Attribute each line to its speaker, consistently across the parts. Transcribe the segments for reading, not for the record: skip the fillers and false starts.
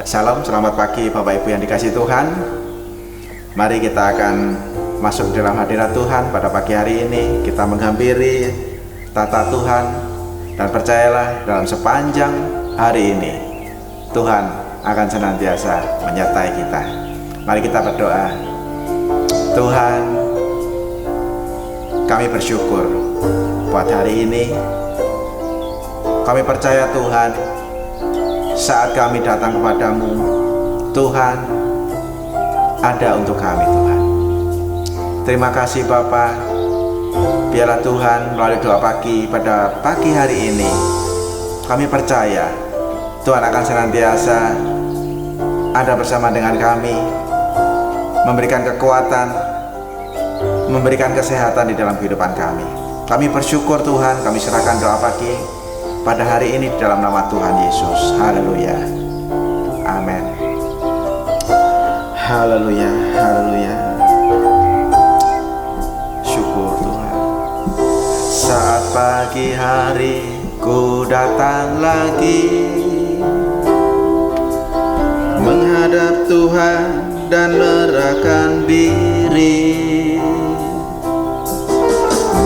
Speaker 1: Salam, selamat pagi Bapak Ibu yang dikasihi Tuhan. Mari kita akan masuk dalam hadirat Tuhan pada pagi hari ini. Kita menghampiri tata Tuhan, dan percayalah dalam sepanjang hari ini Tuhan akan senantiasa menyertai kita. Mari kita berdoa. Tuhan, kami bersyukur buat hari ini. Kami percaya Tuhan, saat kami datang kepadamu, Tuhan ada untuk kami Tuhan. Terima kasih Bapa. Biarlah Tuhan melalui doa pagi pada pagi hari ini, kami percaya Tuhan akan senantiasa ada bersama dengan kami, memberikan kekuatan, memberikan kesehatan di dalam kehidupan kami. Kami bersyukur Tuhan, kami serahkan doa pagi pada hari ini di dalam nama Tuhan Yesus. Haleluya. Amin. Haleluya. Haleluya. Syukur Tuhan. Saat pagi hari ku datang lagi menghadap Tuhan dan merahkan diri,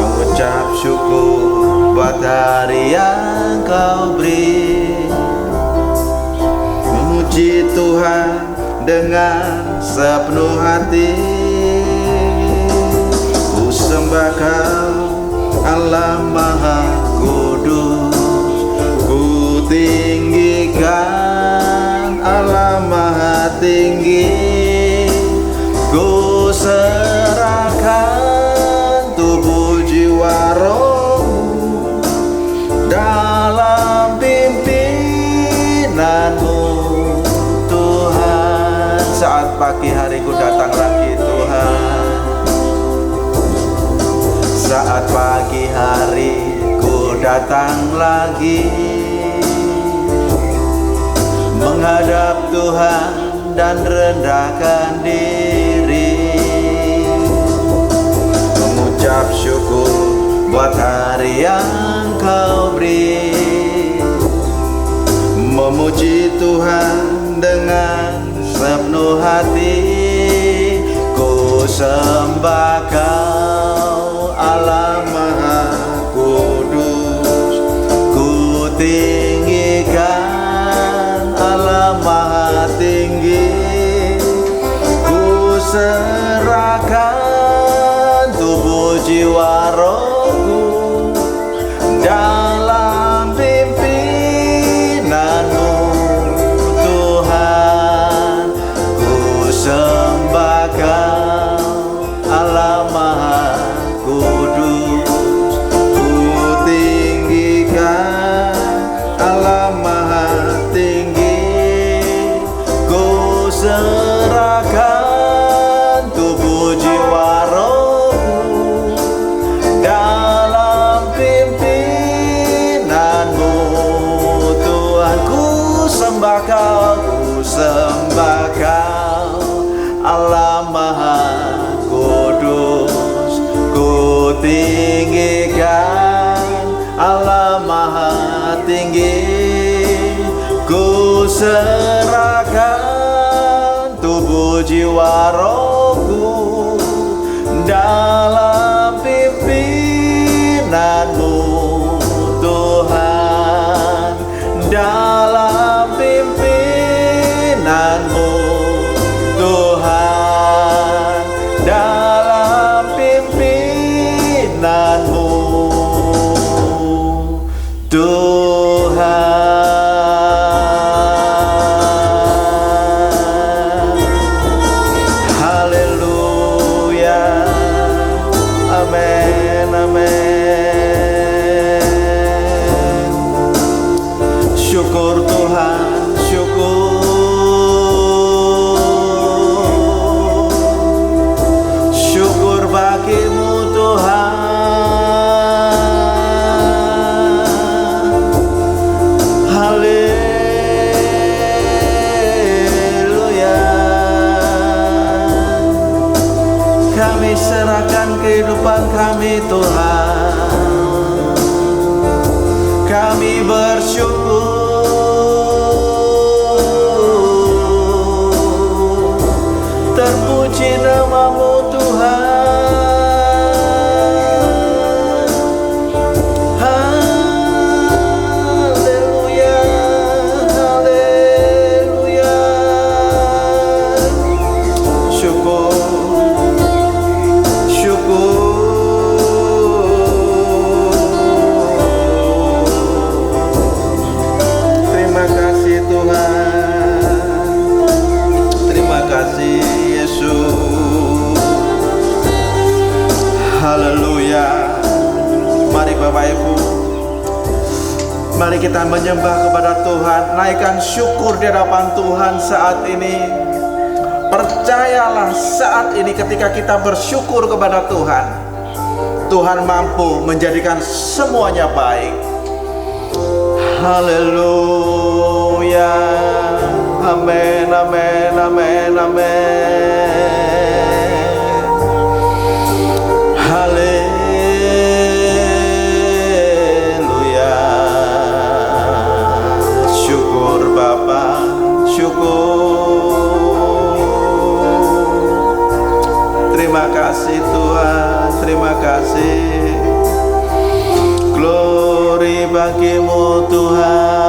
Speaker 1: mengucap syukur buat hari yang Kau beri, memuji Tuhan dengan sepenuh hati. Ku sembah Kau Allah Maha Kudus, ku tinggikan Allah Maha Tinggi. Ku serahkan tubuh jiwa roh dalam pimpinanmu Tuhan. Saat pagi hari ku datang lagi Tuhan. Saat pagi hari ku datang lagi menghadap Tuhan dan rendahkan diri, mengucap syukur buat hari yang Kau beri, memuji Tuhan dengan sepenuh hati. Ku sembah Kau Allah Maha Kudus, ku tinggikan Allah Maha Tinggi. Ku serahkan tubuh jiwa rohku dalam pimpinanmu Tuhan. Ku sembah Kau Allah Maha Kudus, ku tinggikan Allah Maha Tinggi. Ku serahkan tubuh jiwa rohku dalam pimpinanmu Tuhan. Ku sembah Kau, ku sembah Kau Allah Maha Kudus, ku tinggikan Allah Maha Tinggi. Ku serahkan tubuh jiwa rohku dalam pimpinanmu Tuhan, dalam pimpinanmu Tuhan, dalam pimpinanmu Tuhan. Haleluya. Amin, amin. Syukur Tuhan, syukur. Syukur bagimu Tuhan. Haleluya. Kami serahkan kehidupan kami Tuhan. Kami bersyukur. Terpuji namamu Tuhan. Haleluya, haleluya. Syukur, syukur. Terima kasih Tuhan. Terima kasih Yesus. Haleluya. Mari Bapak Ibu, mari kita menyembah kepada Tuhan. Naikkan syukur di hadapan Tuhan saat ini. Percayalah saat ini ketika kita bersyukur kepada Tuhan, Tuhan mampu menjadikan semuanya baik. Haleluya. Amin, amin, amin, amin. Haleluya. Syukur Bapa, syukur. Terima kasih Tuhan, terima kasih. Glory bagimu Tuhan.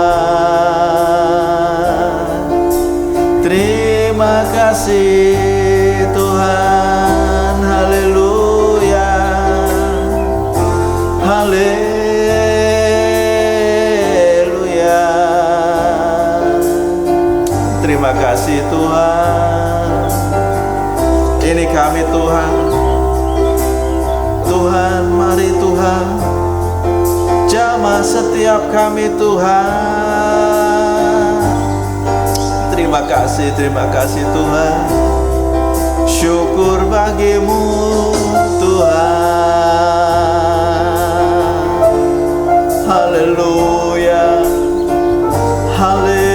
Speaker 1: Terima kasih Tuhan. Haleluya. Haleluya. Terima kasih Tuhan. Ini kami Tuhan. Tuhan, mari Tuhan, jamah setiap kami Tuhan. Terima kasih Tuhan. Syukur bagimu Tuhan. Haleluya. Haleluya.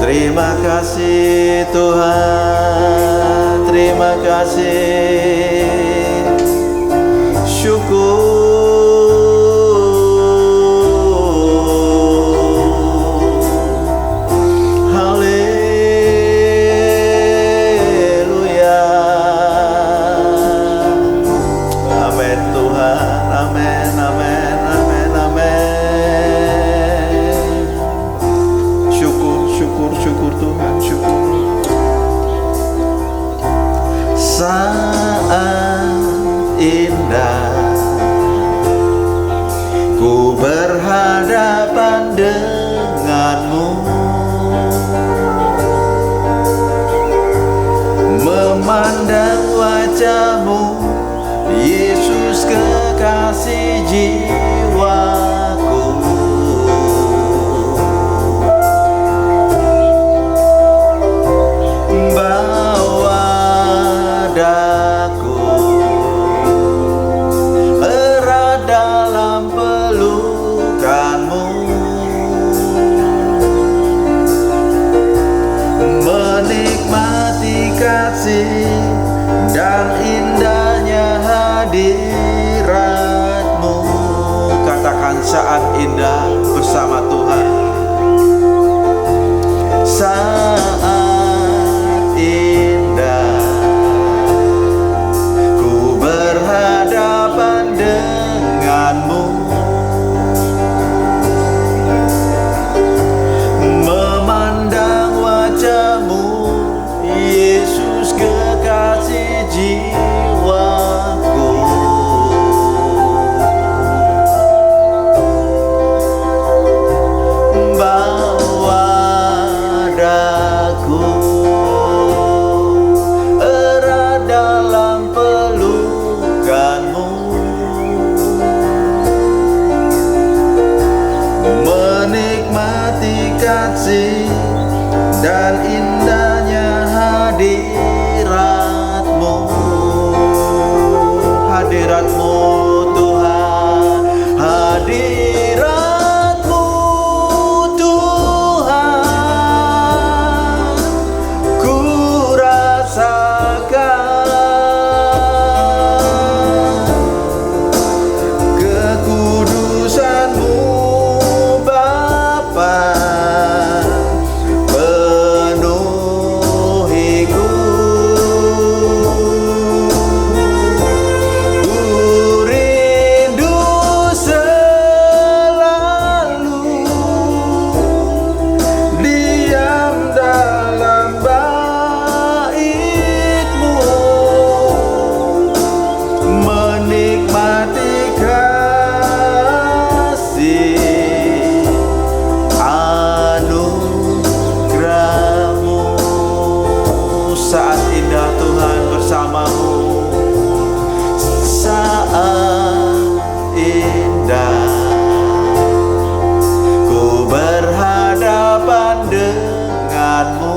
Speaker 1: Terima kasih Tuhan. Terima kasih. Syukur. Saat indah ku berhadapan denganmu, memandang wajahmu, Yesus kekasih jiwaku. Bawa daku erat dalam pelukanmu, menikmati kasih dan indahnya hadiratmu. Katakan saat indah bersama Tuhan. Saat indah ku berhadapan denganmu, memandang wajahmu, Yesus kekasih jiwaku. kasih dan indahnya hadirat-Mu. Hadirat-Mu Tuhan, hadirat-Mu Tuhan, ku rasakan kekudusan-Mu Bapa, penuhiku. Ku rindu selalu diam dalam bait-Mu, menikmati kasih anugerah-Mu. Saat indah Tuhan bersama-Mu, saat indah ku berhadapan dengan-Mu,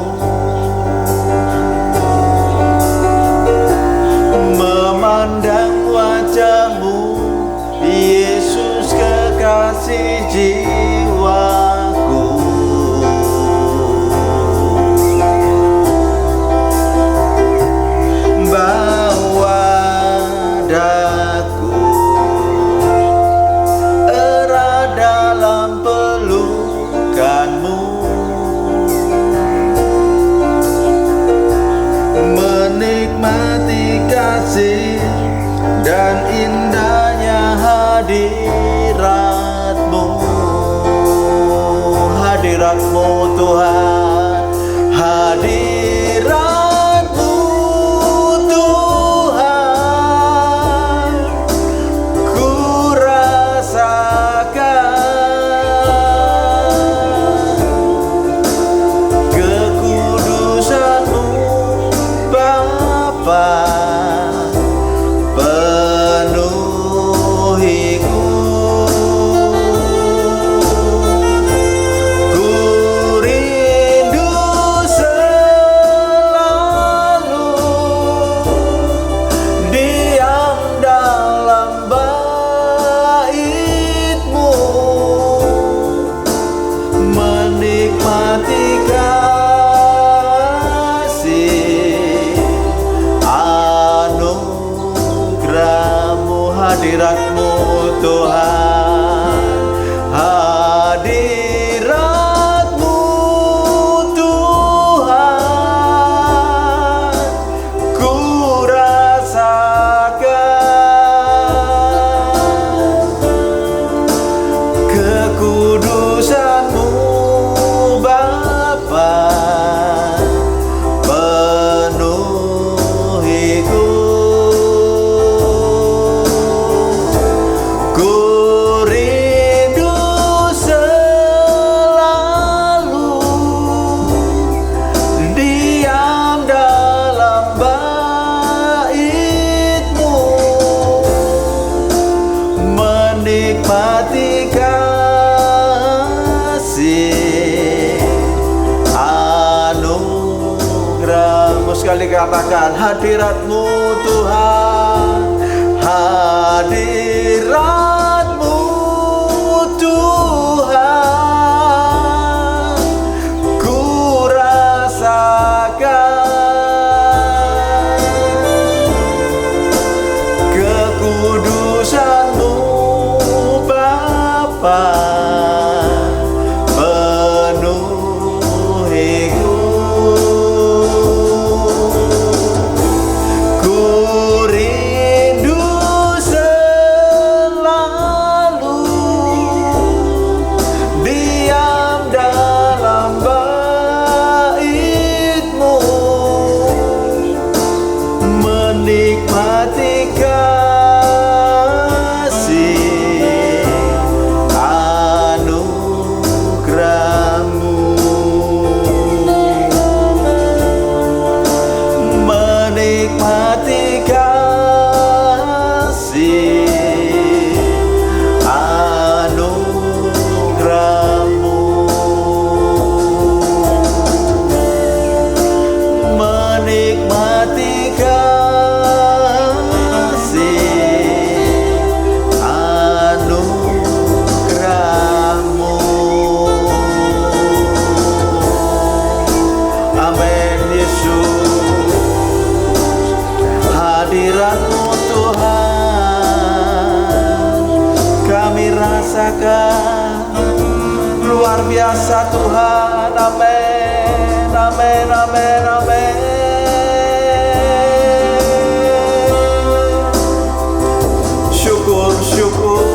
Speaker 1: memandang wajah-Mu, Yesus kekasih jiwaku. Bawa daku erat dalam pelukan-Mu, menikmati kasih dan indahnya hadirat-Mu. Hadirat-Mu Tuhan, hadirat-Mu Tuhan, ku rasakan kekudusan-Mu Bapa, penuhiku. Ku rindu selalu diam dalam bait-Mu, menikmati kasih anugerah-Mu. Hadirat-Mu Tuhan, hadirat-Mu Tuhan, ku rasakan kekudusan-Mu Bapa, penuhiku. Ku rindu selalu diam dalam bait-Mu, menikmati kasih anugerah-Mu. Sekali katakan, hadirat-Mu Tuhan, hadirat-Mu Tuhan, ku rasakan kekudusan-Mu Bapa, penuhiku. Ku rindu selalu diam dalam bait-Mu, menikmati kasih anugerah-Mu. katakan luar biasa Tuhan. Amin, amin, amin, amin. Syukur, syukur.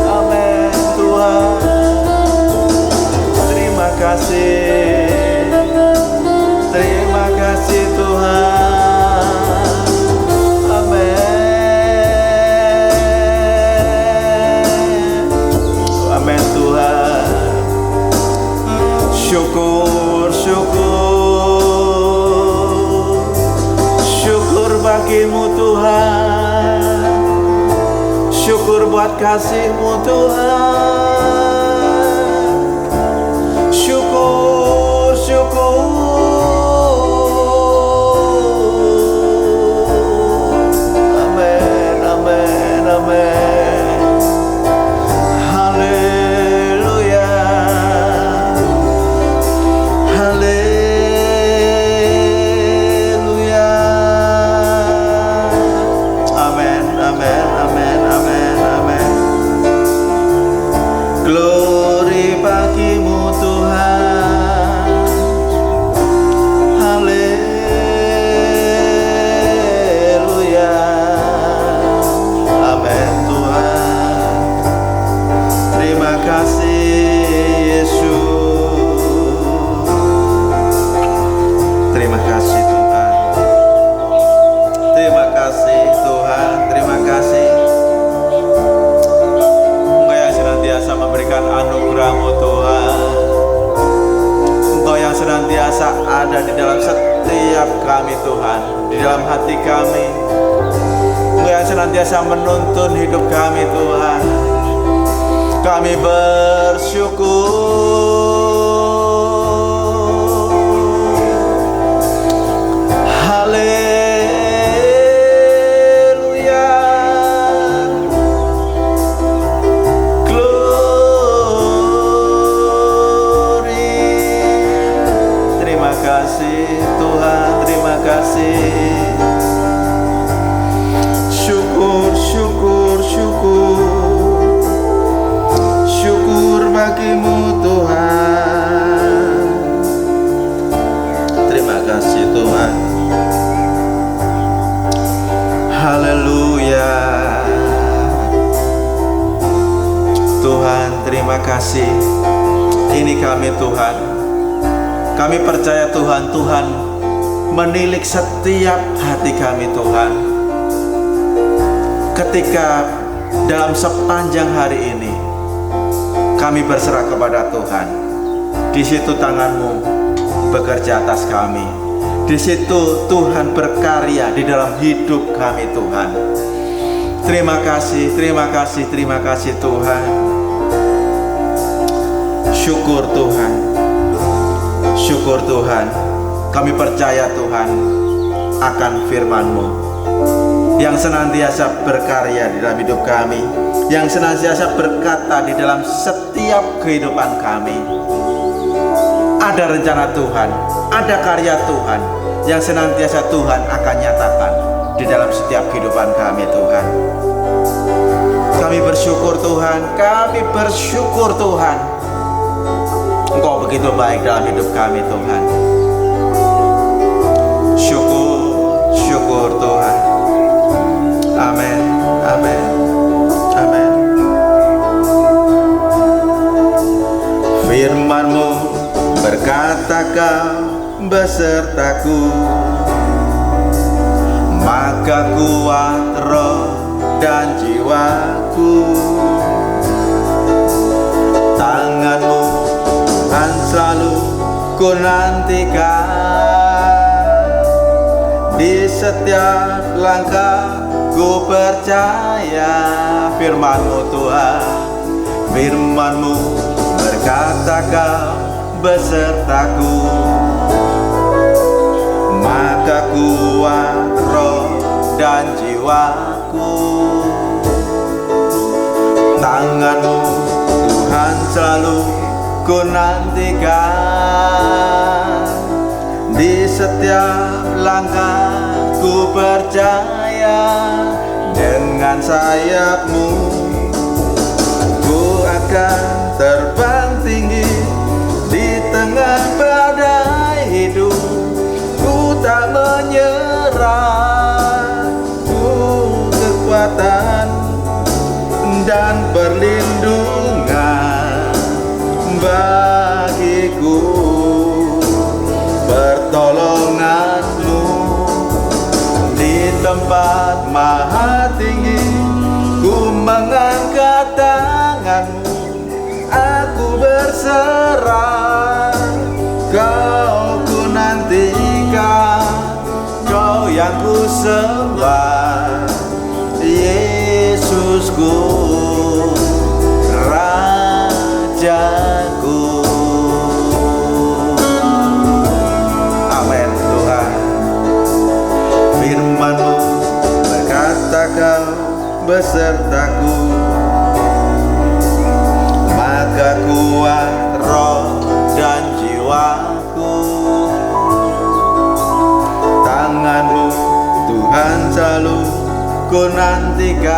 Speaker 1: Amin Tuhan. Terima kasih, terima kasih Tuhan. Amin, amin Tuhan. Syukur, syukur, syukur bagimu Tuhan. Syukur buat kasih-Mu Tuhan. Syukur, syukur. Amin, amin, amin. Haleluya, haleluya. Amin, amin, amin, amin, amin. Glory bagimu Tuhan. Haleluya. Amin Tuhan. Terima kasih Yesus. Terima kasih Tuhan. Terima kasih Tuhan. Terima kasih. Engkau yang senantiasa memberikan anugerah-Mu Tuhan. Engkau yang senantiasa ada di dalam setiap kami Tuhan, di dalam hati kami. Engkau yang senantiasa menuntun hidup kami Tuhan. Kami bersyukur. Haleluya. Glory. Terima kasih Tuhan, terima kasih. Syukur, syukur, syukur. Syukur bagimu Tuhan. Terima kasih Tuhan. Haleluya. Tuhan, terima kasih. Ini kami Tuhan. Kami percaya Tuhan, Tuhan menilik setiap hati kami Tuhan. Ketika dalam sepanjang hari ini kami berserah kepada Tuhan, di situ tangan-Mu bekerja atas kami. Di situ Tuhan berkarya di dalam hidup kami Tuhan. Terima kasih, terima kasih, terima kasih Tuhan. Syukur Tuhan, syukur Tuhan. Kami percaya Tuhan akan firman-Mu yang senantiasa berkarya di dalam hidup kami, yang senantiasa berkata di dalam setiap kehidupan kami. Ada rencana Tuhan, ada karya Tuhan yang senantiasa Tuhan akan nyatakan di dalam setiap kehidupan kami Tuhan. Kami bersyukur Tuhan, kami bersyukur Tuhan. Engkau begitu baik dalam hidup kami Tuhan. Syukur, syukur Tuhan. Amin, amin, amin. Firman-Mu berkata Kau besertaku, maka kuat roh dan jiwaku. Tangan-Mu Tuhan selalu ku nantikan, di setiap langkah ku percaya. Firman-Mu Tuhan, firman-Mu berkata Kau besertaku, maka kuat roh dan jiwaku. Tangan-Mu Tuhan selalu ku nantikan, di setiap langkah ku percaya. Dengan sayap-Mu ku akan terbang tinggi di tengah badai hidup. Ku tak menyerah, ku kekuatan dan perlindungan bagiku. Pertolongan-Mu di tempat maha tinggi, ku mengangkat tangan-Mu, aku berserah. Kau ku nantikan, Kau yang ku sembah, Yesusku, Rajaku. Amin. Tuhan, firman-Mu berkata Kau besertaku, maka kuat roh dan jiwaku. Tangan-Mu Tuhan selalu ku nantikan,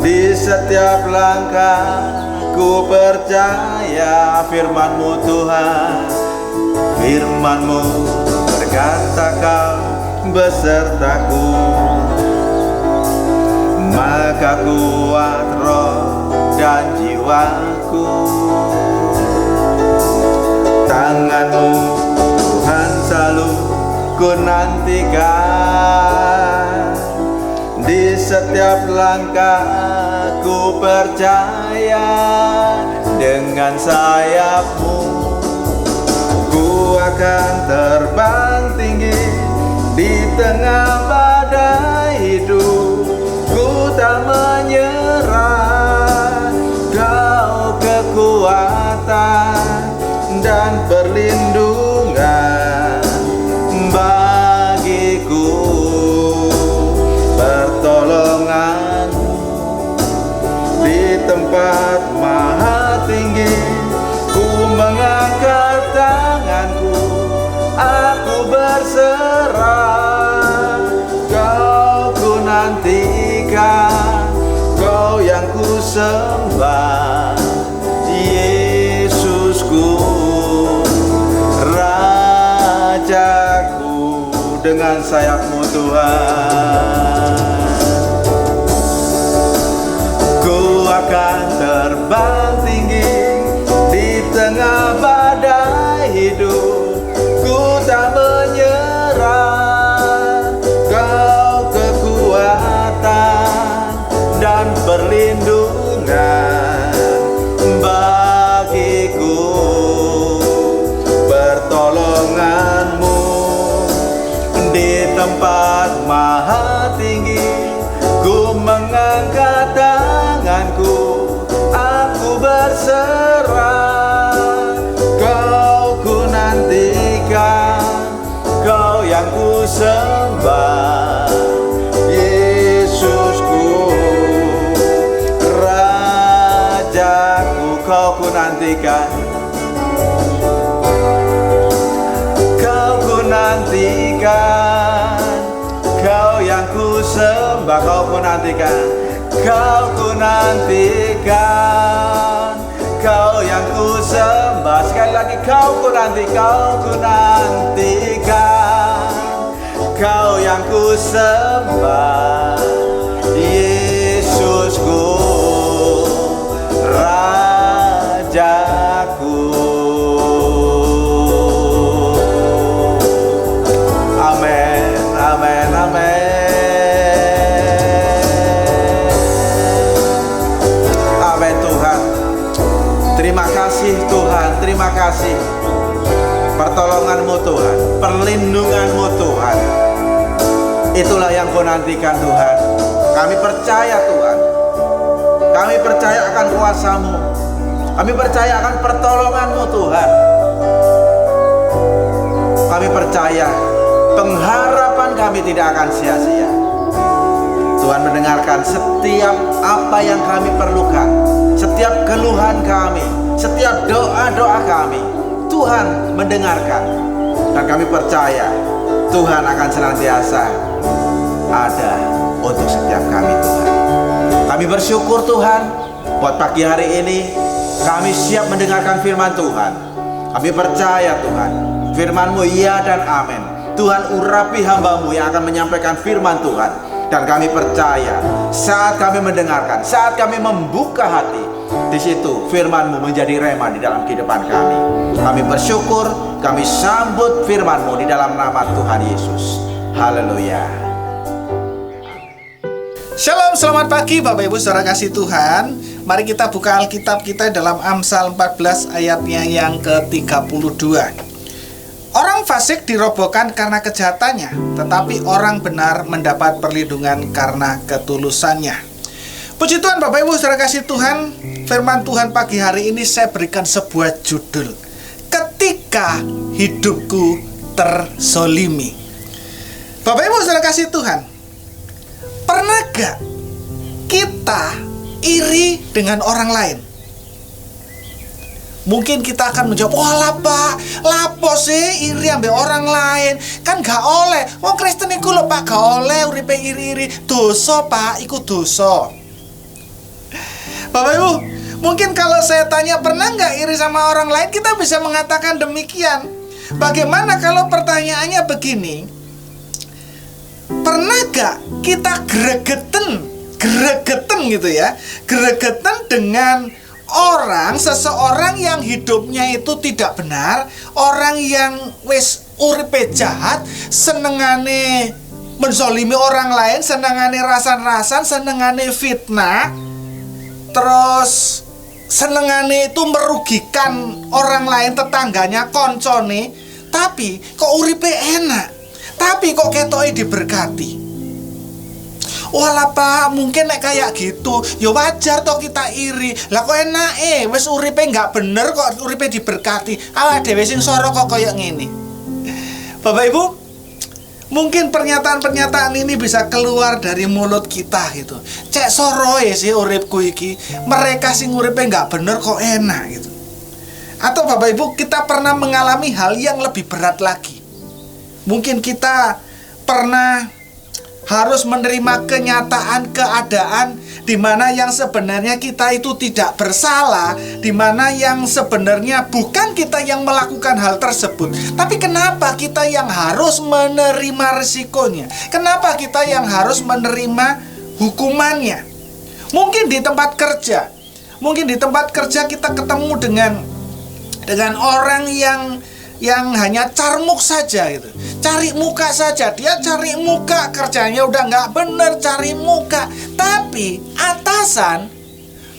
Speaker 1: di setiap langkah ku percaya. Firman-Mu Tuhan, firman-Mu berkata Kau besertaku, maka kuat roh dan jiwaku. Tangan-Mu Tuhan selalu ku nantikan, di setiap langkah ku percaya. Dengan sayap-Mu ku akan terbang tinggi di tengah badai hidup. Ku tak menyerah, Kau kekuatan dan perlindungan bagiku. Pertolongan-Mu di tempat maha tinggi, ku mengangkat tanganku, aku berserah. Kau ku nantikan, Kau yang ku sembah, Yesusku, Rajaku. Dengan sayap-Mu Tuhan, ku akan terbang tinggi di tengah badai hidup. Ku tak menyerah, Kau kekuatan dan perlindungan bagiku. Pertolongan-Mu di tempat maha tinggi, ku mengangkat tanganku, aku berserah. Kau ku nantikan, Kau yang ku sembah, Yesusku, Rajaku. Kau ku nantikan, Kau ku nantikan, Kau yang ku sembah. Kau ku nantikan, Kau ku nantikan, Kau yang ku sembah. Sekali lagi, Kau ku nantikan, Kau yang ku sembah, Yesusku, Rajaku. Amin, amin, amin. Amin Tuhan. Terima kasih Tuhan, terima kasih. Pertolongan-Mu Tuhan, perlindungan-Mu Tuhan, itulah yang Kau nantikan Tuhan. Kami percaya Tuhan, kami percaya akan kuasa-Mu, kami percaya akan pertolongan-Mu Tuhan. Kami percaya pengharapan kami tidak akan sia-sia. Tuhan mendengarkan setiap apa yang kami perlukan, setiap keluhan kami, setiap doa-doa kami. Tuhan mendengarkan, dan kami percaya Tuhan akan senantiasa ada untuk setiap kami Tuhan. Kami bersyukur Tuhan, buat pagi hari ini kami siap mendengarkan firman Tuhan. Kami percaya Tuhan, firman-Mu ya dan amin. Tuhan, urapi hamba-Mu yang akan menyampaikan firman Tuhan. Dan kami percaya saat kami mendengarkan, saat kami membuka hati, di situ firman-Mu menjadi rema di dalam kehidupan kami. Kami bersyukur, kami sambut firman-Mu di dalam nama Tuhan Yesus. Haleluya.
Speaker 2: Shalom, selamat pagi Bapak Ibu Saudara kasih Tuhan. Mari kita buka Alkitab kita dalam Amsal 14 ayatnya yang ke-32. Orang fasik dirobohkan karena kejahatannya, tetapi orang benar mendapat perlindungan karena ketulusannya. Puji Tuhan Bapak Ibu Saudara kasih Tuhan. Firman Tuhan pagi hari ini saya berikan sebuah judul, Ketika Hidupku Terzolimi. Bapak Ibu Saudara kasih Tuhan, pernah gak kita iri dengan orang lain? Mungkin kita akan menjawab, wah lapo sih iri ambil orang lain, kan gak oleh. Wong Kristen iku lho Pak, gak oleh uripe iri-iri. Dosa Pak, iku dosa. Bapak Ibu, mungkin kalau saya tanya pernah gak iri sama orang lain, kita bisa mengatakan demikian. Bagaimana kalau pertanyaannya begini, pernah gak kita gregetan gitu ya, gregetan dengan seseorang yang hidupnya itu tidak benar, orang yang wis uripe jahat, senengane menzolimi orang lain, senengane rasan-rasan, senengane fitnah, terus senengane itu merugikan orang lain, tetangganya, koncone, tapi kok uripe enak, tapi kok ketoke diberkati. Walah Pak, mungkin nek kayak gitu, ya wajar toh kita iri. Lah kok enak wis uripe nggak bener kok uripe diberkati. Awake dhewe sing soro kok koyo ngene. Bapak Ibu, mungkin pernyataan-pernyataan ini bisa keluar dari mulut kita gitu. Cek soroe sih uripku iki. Mereka sing uripe nggak bener kok enak gitu. Atau Bapak Ibu, kita pernah mengalami hal yang lebih berat lagi. Mungkin kita pernah harus menerima kenyataan keadaan di mana yang sebenarnya kita itu tidak bersalah, di mana yang sebenarnya bukan kita yang melakukan hal tersebut. Tapi kenapa kita yang harus menerima risikonya? Kenapa kita yang harus menerima hukumannya? Mungkin di tempat kerja, kita ketemu dengan orang yang hanya carmuk saja gitu. Cari muka saja, dia cari muka, kerjanya udah nggak bener, cari muka. Tapi atasan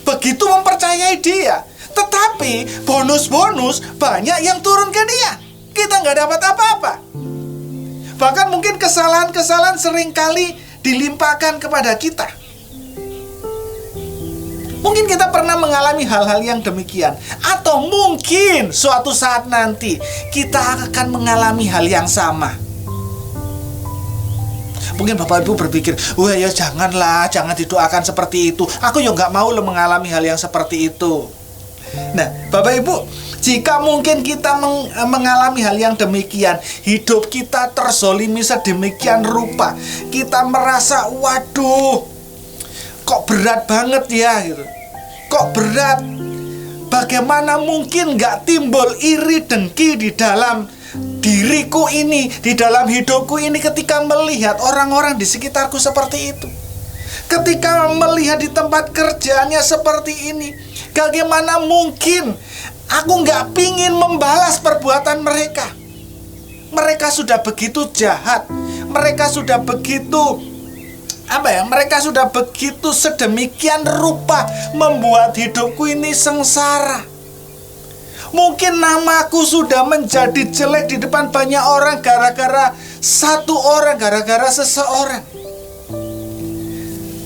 Speaker 2: begitu mempercayai dia, tetapi bonus-bonus banyak yang turun ke dia. Kita nggak dapat apa-apa. Bahkan mungkin kesalahan-kesalahan seringkali dilimpahkan kepada kita. Mungkin kita pernah mengalami hal-hal yang demikian. Atau mungkin suatu saat nanti kita akan mengalami hal yang sama. Mungkin Bapak Ibu berpikir, wah ya janganlah, jangan didoakan seperti itu. Aku ya nggak mau lo mengalami hal yang seperti itu. Nah Bapak Ibu, jika mungkin kita mengalami hal yang demikian, hidup kita terzolimi sedemikian rupa, kita merasa, waduh, kok berat banget ya gitu. Kok berat. Bagaimana mungkin gak timbul iri dengki di dalam diriku ini, di dalam hidupku ini, ketika melihat orang-orang di sekitarku seperti itu, ketika melihat di tempat kerjanya seperti ini. Bagaimana mungkin aku gak pingin membalas perbuatan mereka. Mereka sudah begitu jahat, mereka sudah begitu mereka sudah begitu sedemikian rupa membuat hidupku ini sengsara. Mungkin namaku sudah menjadi jelek di depan banyak orang gara-gara satu orang, gara-gara seseorang.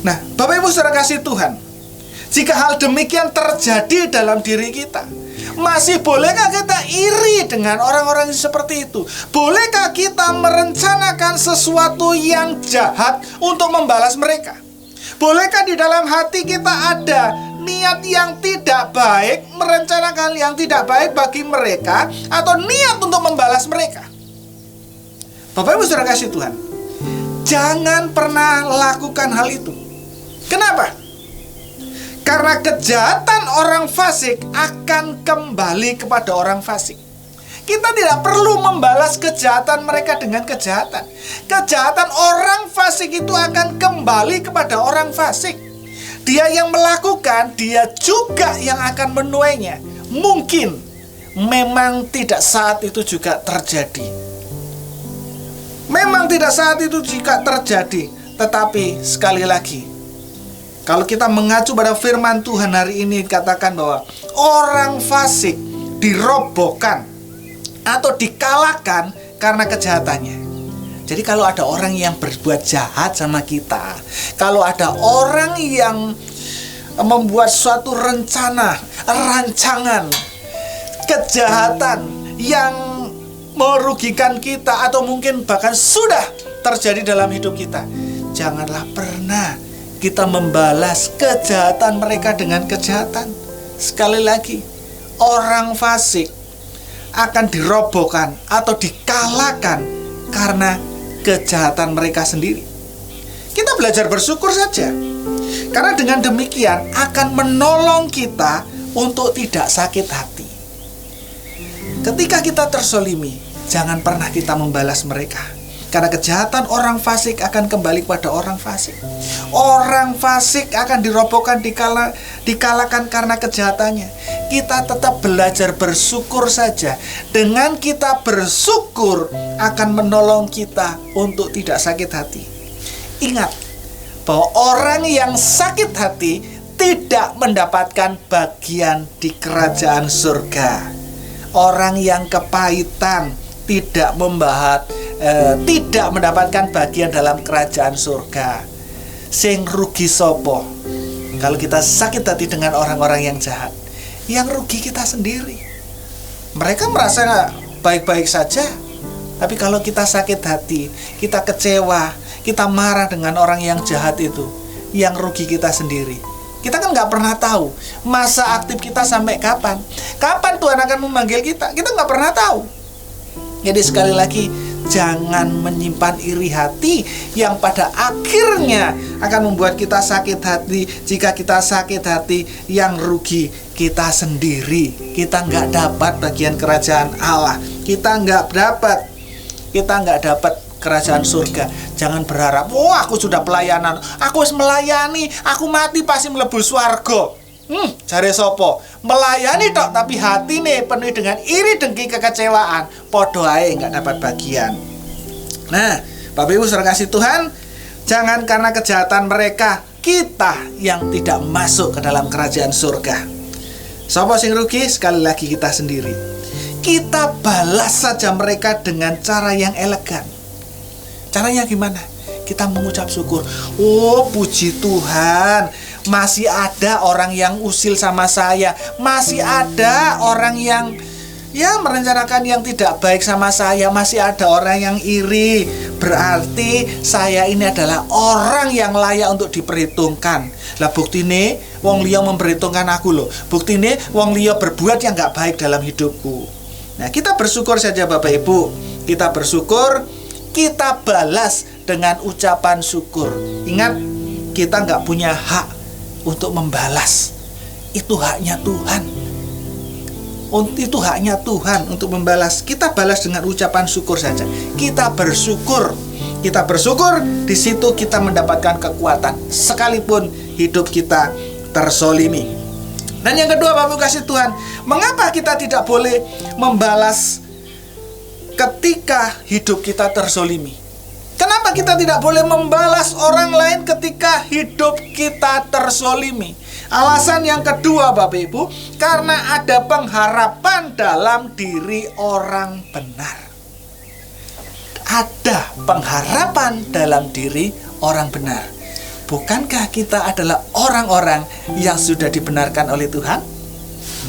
Speaker 2: Nah, Bapak Ibu Saudara kasih Tuhan, jika hal demikian terjadi dalam diri kita, masih bolehkah kita iri dengan orang-orang seperti itu? Bolehkah kita merencanakan sesuatu yang jahat untuk membalas mereka? Bolehkah di dalam hati kita ada niat yang tidak baik, merencanakan yang tidak baik bagi mereka, atau niat untuk membalas mereka? Bapak Ibu Saudara kasih Tuhan, Jangan pernah lakukan hal itu. Kenapa? Karena kejahatan orang fasik akan kembali kepada orang fasik. Kita tidak perlu membalas kejahatan mereka dengan kejahatan. Kejahatan orang fasik itu akan kembali kepada orang fasik. Dia yang melakukan, dia juga yang akan menuainya. Mungkin memang tidak saat itu juga terjadi. Memang tidak saat itu juga terjadi. Tetapi sekali lagi, kalau kita mengacu pada firman Tuhan hari ini, katakan bahwa orang fasik dirobohkan atau dikalahkan karena kejahatannya. Jadi kalau ada orang yang berbuat jahat sama kita, kalau ada orang yang membuat suatu rancangan kejahatan yang merugikan kita atau mungkin bahkan sudah terjadi dalam hidup kita, janganlah pernah kita membalas kejahatan mereka dengan kejahatan. Sekali lagi, orang fasik akan dirobohkan atau dikalahkan karena kejahatan mereka sendiri. Kita belajar bersyukur saja, karena dengan demikian akan menolong kita untuk tidak sakit hati. Ketika kita terzolimi, jangan pernah kita membalas mereka, karena kejahatan orang fasik akan kembali kepada orang fasik. Orang fasik akan dirobohkan, dikalahkan karena kejahatannya. Kita tetap belajar bersyukur saja. Dengan kita bersyukur akan menolong kita untuk tidak sakit hati. Ingat bahwa orang yang sakit hati tidak mendapatkan bagian di kerajaan surga. Orang yang kepahitan tidak mendapatkan bagian dalam kerajaan surga. Sing rugi sopo? Kalau kita sakit hati dengan orang-orang yang jahat, yang rugi kita sendiri. Mereka merasa baik-baik saja, tapi kalau kita sakit hati, kita kecewa, kita marah dengan orang yang jahat itu, yang rugi kita sendiri. Kita kan nggak pernah tahu masa aktif kita sampai kapan. Kapan Tuhan akan memanggil kita? Kita nggak pernah tahu. Jadi sekali lagi, jangan menyimpan iri hati yang pada akhirnya akan membuat kita sakit hati. Jika kita sakit hati, yang rugi kita sendiri. Kita nggak dapat bagian kerajaan Allah. Kita nggak dapat kerajaan surga. Jangan berharap, aku sudah pelayanan, aku harus melayani, aku mati pasti mlebu swarga. Jare sopo? Melayani tok tapi hati nih penuh dengan iri, dengki, kekecewaan, podo ae nggak dapat bagian. Nah, Bapak Ibu saudara kasih Tuhan, jangan karena kejahatan mereka kita yang tidak masuk ke dalam kerajaan surga. Sopo sing rugi? Sekali lagi kita sendiri. Kita balas saja mereka dengan cara yang elegan. Caranya gimana? Kita mengucap syukur. Oh, puji Tuhan, masih ada orang yang usil sama saya, masih ada orang yang merencanakan yang tidak baik sama saya, masih ada orang yang iri. Berarti saya ini adalah orang yang layak untuk diperhitungkan. Lah buktine wong liya memperhitungkan aku loh. Buktine wong liya berbuat yang gak baik dalam hidupku. Nah, kita bersyukur saja Bapak Ibu. Kita bersyukur, kita balas dengan ucapan syukur. Ingat, kita nggak punya hak untuk membalas. Itu haknya Tuhan. Itu haknya Tuhan untuk membalas. Kita balas dengan ucapan syukur saja. Kita bersyukur. Kita bersyukur, di situ kita mendapatkan kekuatan sekalipun hidup kita terzolimi. Dan yang kedua, Bapak kasih Tuhan, mengapa kita tidak boleh membalas ketika hidup kita terzolimi? Kenapa kita tidak boleh membalas orang lain ketika hidup kita terzolimi? Alasan yang kedua Bapak Ibu, karena ada pengharapan dalam diri orang benar. Ada pengharapan dalam diri orang benar. Bukankah kita adalah orang-orang yang sudah dibenarkan oleh Tuhan?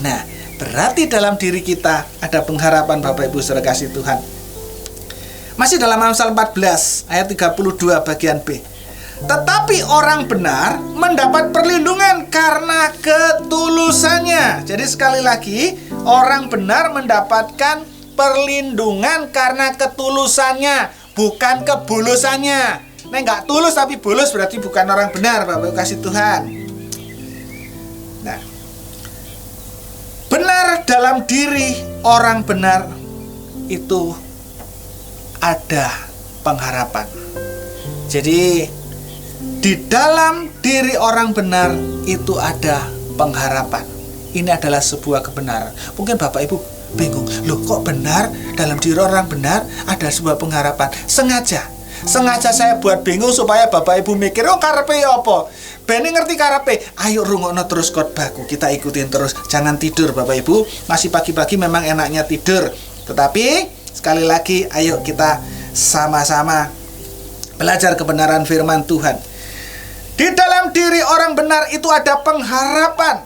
Speaker 2: Nah, berarti dalam diri kita ada pengharapan Bapak Ibu saudara kasih Tuhan. Masih dalam Amsal 14 ayat 32 bagian B. Tetapi orang benar mendapat perlindungan karena ketulusannya. Jadi sekali lagi, orang benar mendapatkan perlindungan karena ketulusannya, bukan kebulusannya. Nek nggak tulus tapi bolos berarti bukan orang benar, Bapak Ibu kasih Tuhan. Nah, benar dalam diri orang benar itu ada pengharapan. Jadi di dalam diri orang benar itu ada pengharapan. Ini adalah sebuah kebenaran. Mungkin Bapak Ibu bingung, loh kok benar dalam diri orang benar ada sebuah pengharapan? Sengaja saya buat bingung supaya Bapak Ibu mikir, oh karepe apa? Beni ngerti karepe, ayo rungokno terus khotbahku, kita ikutin terus. Jangan tidur Bapak Ibu, masih pagi-pagi memang enaknya tidur. Tetapi sekali lagi ayo kita sama-sama belajar kebenaran firman Tuhan. Di dalam diri orang benar itu ada pengharapan.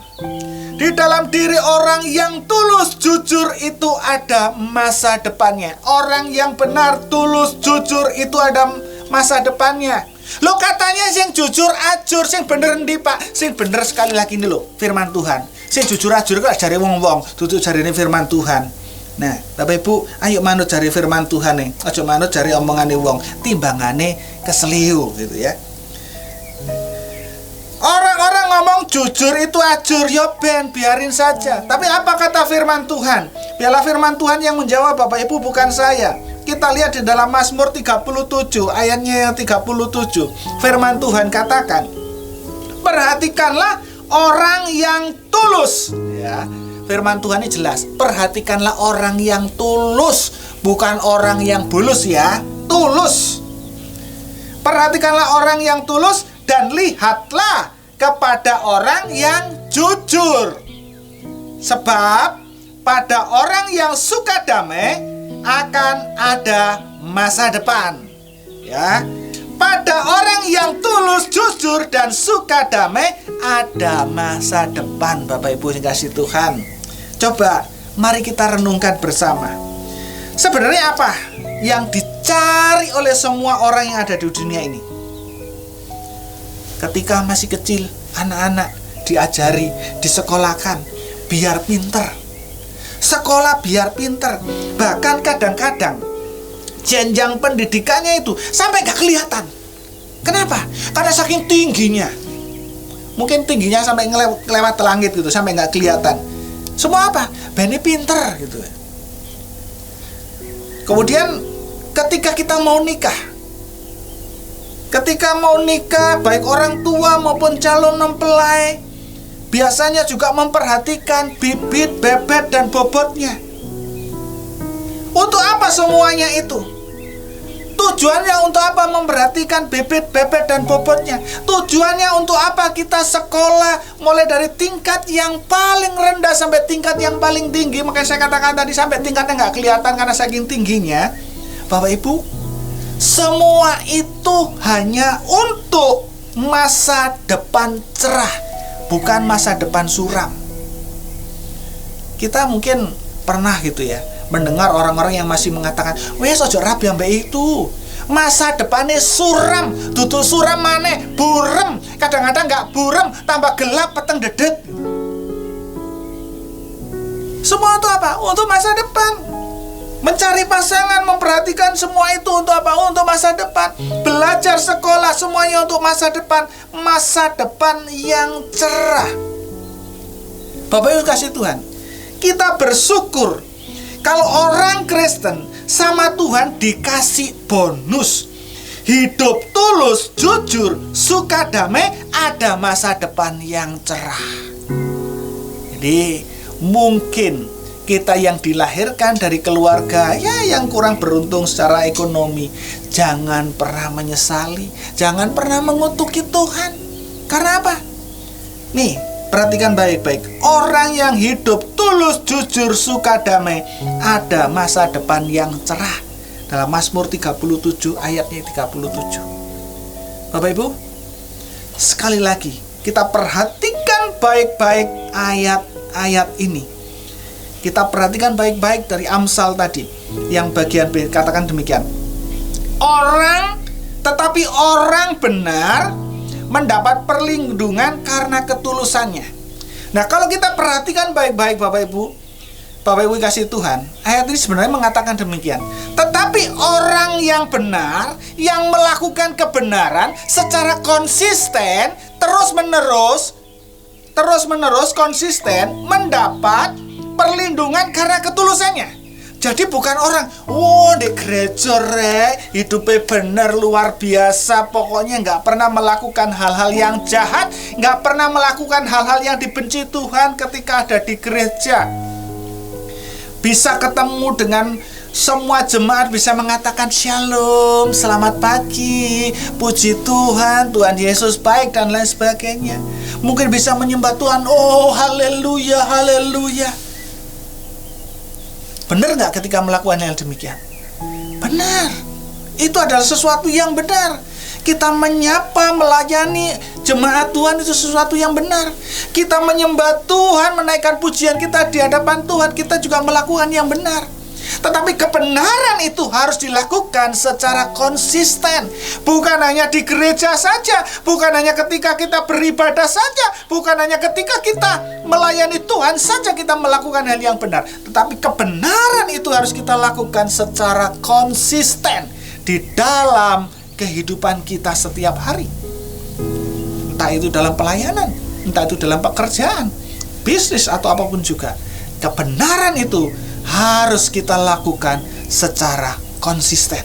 Speaker 2: Di dalam diri orang yang tulus jujur itu ada masa depannya. Orang yang benar tulus jujur itu ada masa depannya. Lo katanya sing jujur ajur, sing bener ndi Pak? Sing bener sekali lagi ini lo firman Tuhan. Sing jujur ajur kok jare wong-wong, dudu jarine firman Tuhan. Nah, Bapak Ibu, ayo manut jari firman Tuhan nih. Aja manut jari omongane wong, timbangane keseliu gitu ya. Orang-orang ngomong jujur itu ajur, ya ben, biarin saja. Tapi apa kata firman Tuhan? Biarlah firman Tuhan yang menjawab Bapak Ibu, bukan saya. Kita lihat di dalam Mazmur 37 ayatnya yang 37. Firman Tuhan katakan, perhatikanlah orang yang tulus. Ya, firman Tuhan ini jelas. Perhatikanlah orang yang tulus, bukan orang yang bulus ya. Tulus. Perhatikanlah orang yang tulus dan lihatlah kepada orang yang jujur. Sebab pada orang yang suka damai akan ada masa depan. Ya. Pada orang yang tulus, jujur dan suka damai ada masa depan, Bapak Ibu yang kasih Tuhan. Coba mari kita renungkan bersama. Sebenarnya apa yang dicari oleh semua orang yang ada di dunia ini? Ketika masih kecil, anak-anak diajari, disekolahkan biar pinter. Sekolah biar pinter. Bahkan kadang-kadang jenjang pendidikannya itu sampai gak kelihatan. Kenapa? Karena saking tingginya. Mungkin tingginya sampai ngelewat langit gitu, sampai gak kelihatan. Semua apa? Beni pinter gitu. Kemudian ketika kita mau nikah, baik orang tua maupun calon mempelai biasanya juga memperhatikan bibit, bebet, dan bobotnya. Untuk apa semuanya itu? Tujuannya untuk apa memperhatikan bibit, bebet, dan bobotnya? Tujuannya untuk apa kita sekolah mulai dari tingkat yang paling rendah sampai tingkat yang paling tinggi? Makanya saya katakan tadi sampai tingkatnya nggak kelihatan karena saking tingginya. Bapak Ibu, semua itu hanya untuk masa depan cerah, bukan masa depan suram. Kita mungkin pernah gitu ya mendengar orang-orang yang masih mengatakan, wes ojo rabi ambek itu, masa depannya suram, tutu suram maneh, burem, kadang-kadang nggak burem, tambah gelap, peteng dedet. Semua itu apa? Untuk masa depan. Mencari pasangan, memperhatikan semua itu untuk apa? Untuk masa depan. Belajar sekolah, semuanya untuk masa depan. Masa depan yang cerah. Bapak Ibu kasih Tuhan, kita bersyukur kalau orang Kristen sama Tuhan dikasih bonus. Hidup tulus, jujur, suka damai, ada masa depan yang cerah. Jadi mungkin kita yang dilahirkan dari keluarga ya yang kurang beruntung secara ekonomi, jangan pernah menyesali, jangan pernah mengutuki Tuhan. Karena apa? Nih, perhatikan baik-baik. Orang yang hidup tulus, jujur, suka damai, ada masa depan yang cerah. Dalam Mazmur 37 ayatnya 37. Bapak Ibu, sekali lagi kita perhatikan baik-baik ayat-ayat ini. Kita perhatikan baik-baik dari Amsal tadi, yang bagian B katakan demikian. Tetapi orang benar mendapat perlindungan karena ketulusannya. Nah, kalau kita perhatikan baik-baik Bapak Ibu Bapak Ibu kasih Tuhan, ayat ini sebenarnya mengatakan demikian. Tetapi orang yang benar, yang melakukan kebenaran secara konsisten, terus-menerus konsisten, mendapat perlindungan karena ketulusannya. Jadi bukan orang, di gereja hidupnya bener luar biasa, pokoknya nggak pernah melakukan hal-hal yang jahat, nggak pernah melakukan hal-hal yang dibenci Tuhan ketika ada di gereja. Bisa ketemu dengan semua jemaat, bisa mengatakan shalom, selamat pagi, puji Tuhan, Tuhan Yesus baik, dan lain sebagainya. Mungkin bisa menyembah Tuhan, oh haleluya, haleluya. Benar nggak ketika melakukan hal demikian? Benar. Itu adalah sesuatu yang benar. Kita menyapa, melayani jemaat Tuhan itu sesuatu yang benar. Kita menyembah Tuhan, menaikkan pujian kita di hadapan Tuhan, kita juga melakukan yang benar. Tetapi kebenaran itu harus dilakukan secara konsisten. Bukan hanya di gereja saja, bukan hanya ketika kita beribadah saja, bukan hanya ketika kita melayani Tuhan saja kita melakukan hal yang benar. Tetapi kebenaran itu harus kita lakukan secara konsisten di dalam kehidupan kita setiap hari. Entah itu dalam pelayanan, entah itu dalam pekerjaan, bisnis, atau apapun juga. Kebenaran itu harus kita lakukan secara konsisten.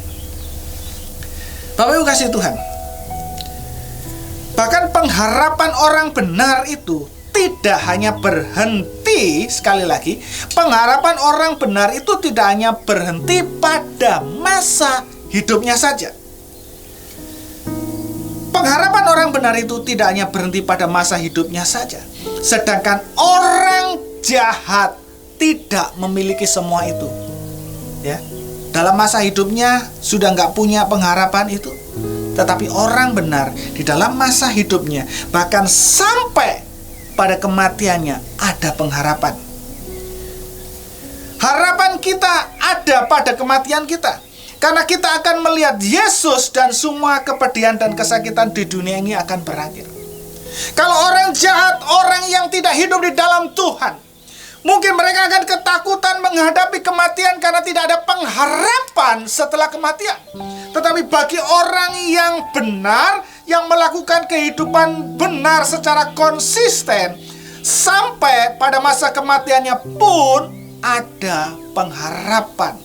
Speaker 2: Bapak Ibu kasih Tuhan, bahkan pengharapan orang benar itu tidak hanya berhenti, sekali lagi, pengharapan orang benar itu tidak hanya berhenti pada masa hidupnya saja. Pengharapan orang benar itu tidak hanya berhenti pada masa hidupnya saja. Sedangkan orang jahat tidak memiliki semua itu, ya. Dalam masa hidupnya sudah nggak punya pengharapan itu. Tetapi orang benar di dalam masa hidupnya, bahkan sampai pada kematiannya, ada pengharapan. Harapan kita ada pada kematian kita, karena kita akan melihat Yesus dan semua kepedihan dan kesakitan di dunia ini akan berakhir. Kalau orang jahat, orang yang tidak hidup di dalam Tuhan, mungkin mereka akan ketakutan menghadapi kematian karena tidak ada pengharapan setelah kematian. Tetapi bagi orang yang benar, yang melakukan kehidupan benar secara konsisten, sampai pada masa kematiannya pun ada pengharapan.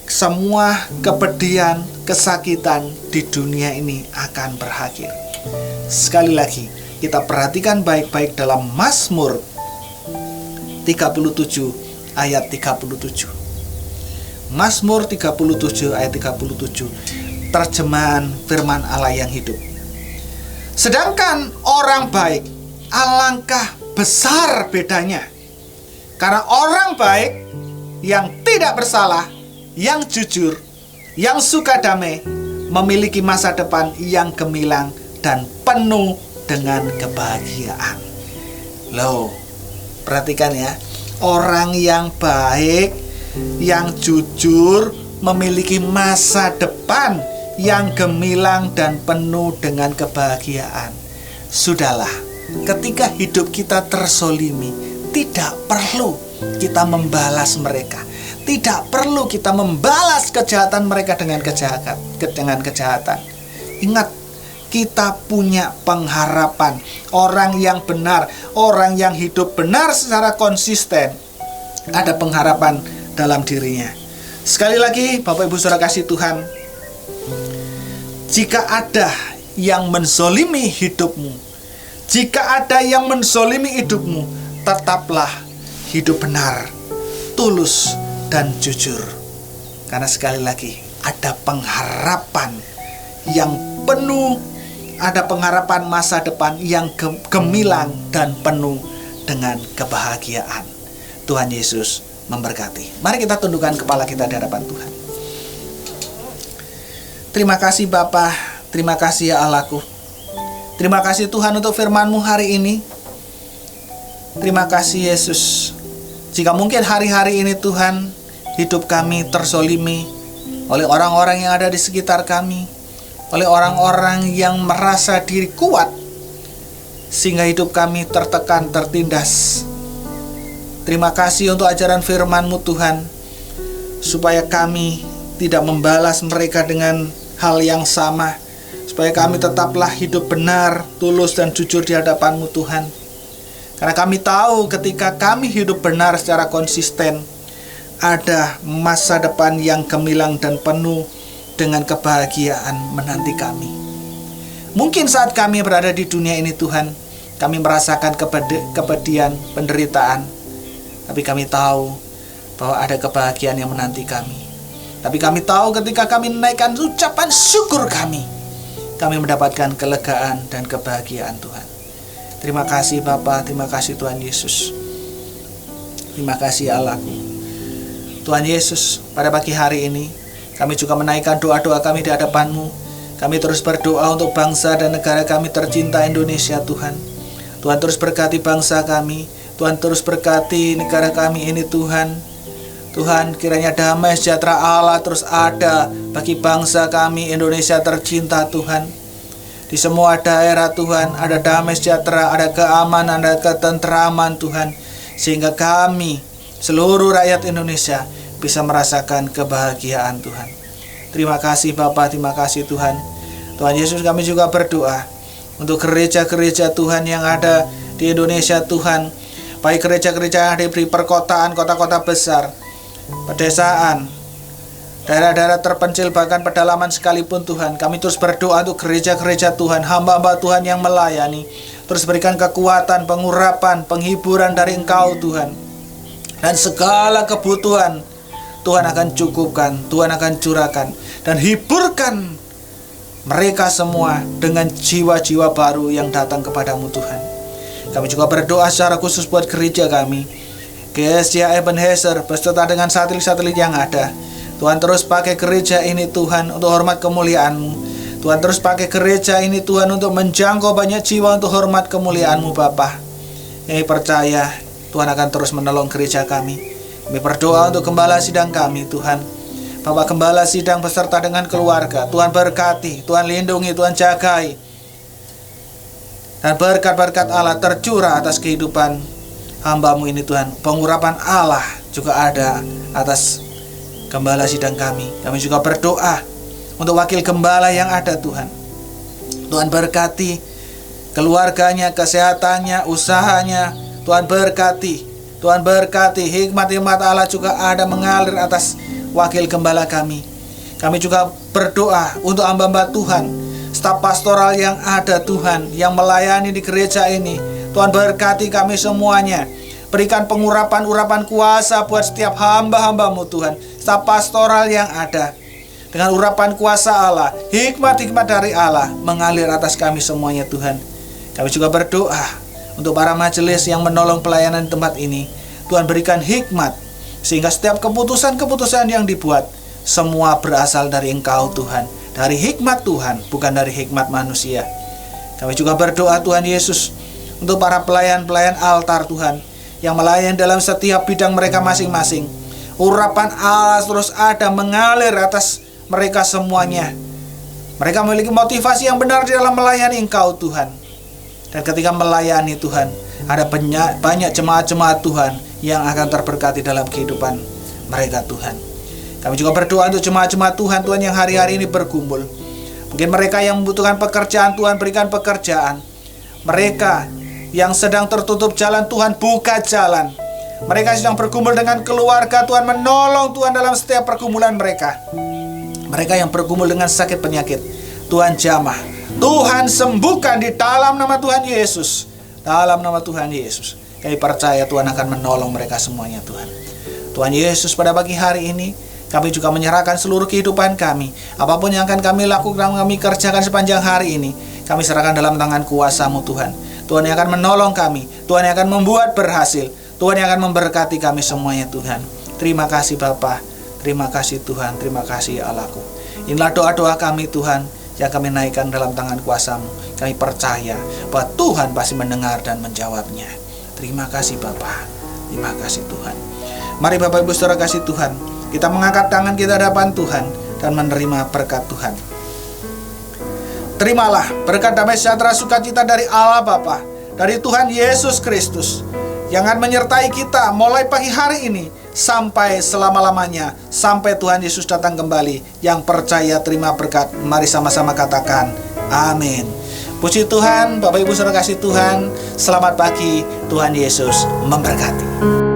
Speaker 2: Semua kepedihan, kesakitan di dunia ini akan berakhir. Sekali lagi, kita perhatikan baik-baik dalam Mazmur 37 ayat 37. Mazmur 37 ayat 37, terjemahan firman Allah yang hidup. Sedangkan orang baik, alangkah besar bedanya. Karena orang baik yang tidak bersalah, yang jujur, yang suka damai, memiliki masa depan yang gemilang dan penuh dengan kebahagiaan. Loh, perhatikan ya, orang yang baik, yang jujur, memiliki masa depan yang gemilang dan penuh dengan kebahagiaan. Sudahlah, ketika hidup kita tersolimi, tidak perlu kita membalas mereka. Tidak perlu kita membalas kejahatan mereka dengan kejahatan. Ingat, kita punya pengharapan. Orang yang benar, orang yang hidup benar secara konsisten, ada pengharapan dalam dirinya. Sekali lagi, Bapak Ibu Saudara kasih Tuhan, jika ada yang menzolimi hidupmu, jika ada yang menzolimi hidupmu, tetaplah hidup benar, tulus, dan jujur. Karena sekali lagi, ada pengharapan yang penuh, ada pengharapan masa depan yang gemilang dan penuh dengan kebahagiaan. Tuhan Yesus memberkati. Mari kita tundukkan kepala kita di hadapan Tuhan. Terima kasih Bapa, terima kasih ya Allahku. Terima kasih Tuhan untuk firman-Mu hari ini. Terima kasih Yesus. Jika mungkin hari-hari ini Tuhan, hidup kami terzolimi oleh orang-orang yang ada di sekitar kami, oleh orang-orang yang merasa diri kuat, sehingga hidup kami tertekan, tertindas. Terima kasih untuk ajaran firman-Mu Tuhan, supaya kami tidak membalas mereka dengan hal yang sama, supaya kami tetaplah hidup benar, tulus dan jujur di hadapan-Mu Tuhan. Karena kami tahu ketika kami hidup benar secara konsisten, ada masa depan yang gemilang dan penuh dengan kebahagiaan menanti kami. Mungkin saat kami berada di dunia ini Tuhan, kami merasakan kepedihan, penderitaan, tapi kami tahu bahwa ada kebahagiaan yang menanti kami. Tapi kami tahu ketika kami menaikkan ucapan syukur kami mendapatkan kelegaan dan kebahagiaan Tuhan. Terima kasih Bapa, terima kasih Tuhan Yesus. Terima kasih Allahku. Tuhan Yesus, pada pagi hari ini kami juga menaikkan doa-doa kami di hadapan-Mu. Kami terus berdoa untuk bangsa dan negara kami tercinta Indonesia Tuhan. Tuhan terus berkati bangsa kami, Tuhan terus berkati negara kami ini Tuhan. Tuhan, kiranya damai sejahtera Allah terus ada bagi bangsa kami Indonesia tercinta Tuhan. Di semua daerah Tuhan ada damai sejahtera, ada keamanan, ada ketentraman Tuhan, sehingga kami seluruh rakyat Indonesia bisa merasakan kebahagiaan Tuhan. Terima kasih Bapa, terima kasih Tuhan. Tuhan Yesus, kami juga berdoa untuk gereja-gereja Tuhan yang ada di Indonesia Tuhan, baik gereja-gereja yang ada di perkotaan, kota-kota besar, pedesaan, daerah-daerah terpencil, bahkan pedalaman sekalipun Tuhan. Kami terus berdoa untuk gereja-gereja Tuhan, hamba-hamba Tuhan yang melayani. Terus berikan kekuatan, pengurapan, penghiburan dari Engkau Tuhan. Dan segala kebutuhan Tuhan akan cukupkan, Tuhan akan curahkan, dan hiburkan mereka semua dengan jiwa-jiwa baru yang datang kepadamu Tuhan. Kami juga berdoa secara khusus buat gereja kami, GSJ Ebenezer, beserta dengan satelit-satelit yang ada. Tuhan terus pakai gereja ini Tuhan untuk hormat kemuliaan-Mu. Tuhan terus pakai gereja ini Tuhan untuk menjangkau banyak jiwa untuk hormat kemuliaan-Mu Bapa. Kami percaya Tuhan akan terus menolong gereja kami. Kami berdoa untuk gembala sidang kami Tuhan. Bapak gembala sidang beserta dengan keluarga, Tuhan berkati, Tuhan lindungi, Tuhan jagai. Dan berkat-berkat Allah tercurah atas kehidupan hamba-Mu ini Tuhan. Pengurapan Allah juga ada atas gembala sidang kami. Kami juga berdoa untuk wakil gembala yang ada Tuhan. Tuhan berkati keluarganya, kesehatannya, usahanya. Tuhan berkati, Tuhan berkati. Hikmat-hikmat Allah juga ada mengalir atas wakil gembala kami. Kami juga berdoa untuk hamba-hamba Tuhan, staf pastoral yang ada Tuhan, yang melayani di gereja ini. Tuhan berkati kami semuanya. Berikan pengurapan, urapan kuasa buat setiap hamba-hamba-Mu Tuhan, staf pastoral yang ada. Dengan urapan kuasa Allah, hikmat-hikmat dari Allah mengalir atas kami semuanya Tuhan. Kami juga berdoa untuk para majelis yang menolong pelayanan di tempat ini. Tuhan berikan hikmat, sehingga setiap keputusan-keputusan yang dibuat semua berasal dari Engkau Tuhan, dari hikmat Tuhan, bukan dari hikmat manusia. Kami juga berdoa Tuhan Yesus untuk para pelayan-pelayan altar Tuhan, yang melayani dalam setiap bidang mereka masing-masing. Urapan Allah terus ada mengalir atas mereka semuanya. Mereka memiliki motivasi yang benar di dalam melayani Engkau Tuhan. Dan ketika melayani Tuhan, ada banyak jemaat-jemaat Tuhan yang akan terberkati dalam kehidupan mereka Tuhan. Kami juga berdoa untuk jemaat-jemaat Tuhan yang hari-hari ini berkumpul. Mungkin mereka yang membutuhkan pekerjaan, Tuhan berikan pekerjaan. Mereka yang sedang tertutup jalan, Tuhan buka jalan. Mereka sedang berkumpul dengan keluarga, Tuhan menolong Tuhan dalam setiap pergumulan mereka. Mereka yang berkumpul dengan sakit penyakit, Tuhan jamah, Tuhan sembuhkan di dalam nama Tuhan Yesus. Dalam nama Tuhan Yesus, kami percaya Tuhan akan menolong mereka semuanya Tuhan. Tuhan Yesus, pada pagi hari ini kami juga menyerahkan seluruh kehidupan kami. Apapun yang akan kami lakukan, kami kerjakan sepanjang hari ini, kami serahkan dalam tangan kuasa-Mu Tuhan. Tuhan yang akan menolong kami, Tuhan yang akan membuat berhasil, Tuhan yang akan memberkati kami semuanya Tuhan. Terima kasih Bapa, terima kasih Tuhan, terima kasih Allahku. Inilah doa-doa kami Tuhan, yang kami naikkan dalam tangan kuasa-Mu. Kami percaya bahwa Tuhan pasti mendengar dan menjawabnya. Terima kasih Bapa, terima kasih Tuhan. Mari Bapak Ibu Saudara kasih Tuhan, kita mengangkat tangan kita hadapan Tuhan dan menerima berkat Tuhan. Terimalah berkat damai sejahtera sukacita dari Allah Bapa, dari Tuhan Yesus Kristus, yang akan menyertai kita mulai pagi hari ini sampai selama-lamanya, sampai Tuhan Yesus datang kembali. Yang percaya terima berkat, mari sama-sama katakan amin. Puji Tuhan, Bapak Ibu Saudara kasih Tuhan, selamat pagi, Tuhan Yesus memberkati.